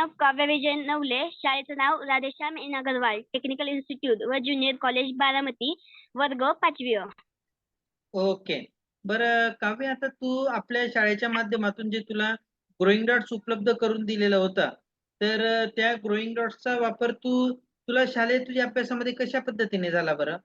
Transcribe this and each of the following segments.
नाव काव्या विजय नवले, शाळेचं नाव राधेश्याम इन अगरवाल टेक्निकल इन्स्टिट्यूट व ज्युनियर कॉलेज बारामती, वर्ग 5वी अ. ओके. बरं काव्य, आता तू आपल्या शाळेच्या माध्यमातून जे तुला ग्रोइंग डॉट्स उपलब्ध करून दिलेला होता, तर त्या ग्रोइंग डॉट्सचा वापर तुला शालेय तुझ्या अभ्यासामध्ये कशा पद्धतीने झाला बरं?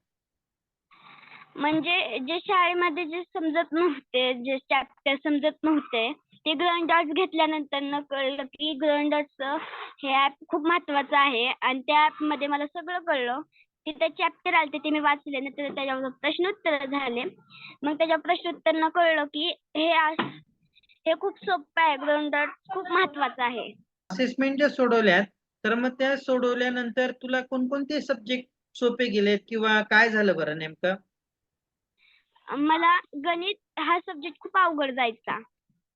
म्हणजे जे शाळेमध्ये जे समजत नव्हते, जे चॅप्टर समजत नव्हते, ते ग्रोइंग डॉट्स घेतल्यानंतर कळलं की ग्रोइंग डॉट्सचं हे ॲप खूप महत्वाचं आहे आणि त्या ॲपमध्ये मला सगळं कळलं. तिथे चॅप्टर आलते ते मी वाचले, नंतर त्याच्यावर प्रश्नोत्तर झाले. मग त्याच्या प्रश्नोत्तरनं कळलं की हे खूप सोपं आहे. ग्रोइंग डॉट्स खूप महत्वाचं आहे. असेसमेंट ज्या सोडवल्यात, तर मग त्या सोडवल्यानंतर तुला कोणकोणते सब्जेक्ट सोपे गेलेत किंवा काय झालं बरं नेमकं? मला गणित हा सब्जेक्ट खूप अवघड जायचा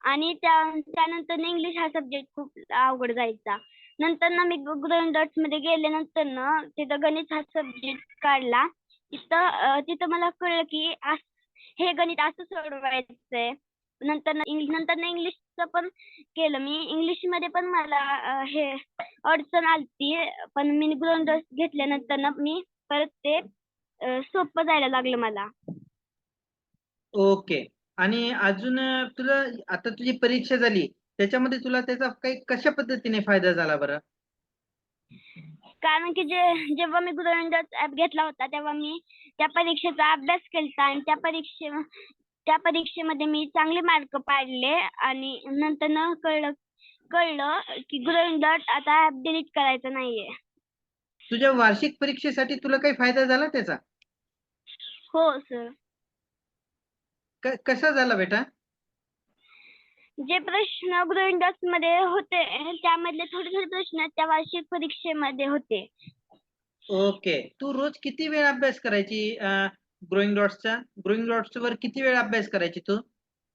आणि त्यानंतर इंग्लिश हा सब्जेक्ट खूप अवघड जायचा. नंतर ना मी ग्रोइंग डॉट्स मध्ये गेल्यानंतर ना तिथं गणित हा सब्जेक्ट काढला. तिथं मला कळलं की हे गणित असं सोडवायचंय. नंतर इंग्लिशचं पण केलं मी. इंग्लिशमध्ये पण मला हे अडचण आलती, पण मी ग्रोइंग डॉट्स घेतल्यानंतर ना मी परत ते सोपं जायला लागलं मला. ओके. आणि अजून तुला आता तुझी परीक्षा झाली, त्याच्यामध्ये तुला त्याचा काही कशा पद्धतीने फायदा झाला बरं? कारण की जेव्हा मी ग्रोइंग डॉट्स ॲप घेतला होता, तेव्हा मी त्या परीक्षेचा अभ्यास केलता आणि त्या परीक्षेमध्ये मी चांगले मार्क पाडले आणि नंतर कळलं की ग्रोइंग डॉट आता ॲप डिलीट करायचं नाहीये. तुझ्या वार्षिक परीक्षेसाठी तुला काही फायदा झाला त्याचा? हो सर. कसा झाला बेटा? जे प्रश्न ग्रोइंग डॉट्स मध्ये होते, त्यामधले थोडे प्रश्न त्या वार्षिक परीक्षेमध्ये होते. ओके. तू रोज किती वेळ अभ्यास करायची ग्रोइंग डॉट्सचा? ग्रोइंग डॉट्स वर किती वेळ अभ्यास करायची तू?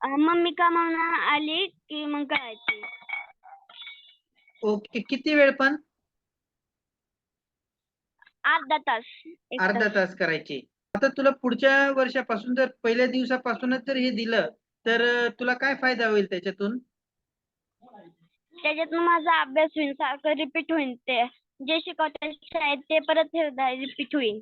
मम्मी कामावरून आली की मग करायची. ओके. किती वेळ पण? अर्धा तास. 1 अर्धा तास. तास करायची. आता तुला पुढच्या वर्षापासून जर पहिल्या दिवसापासूनच जर हे दिलं, तर तुला काय फायदा होईल त्याच्यातून? त्याच्यातून माझा अभ्यास होईल, सारखं रिपीट होईल ते. जे शिकवतात शाळेत ते परत एकदा रिपीट होईल.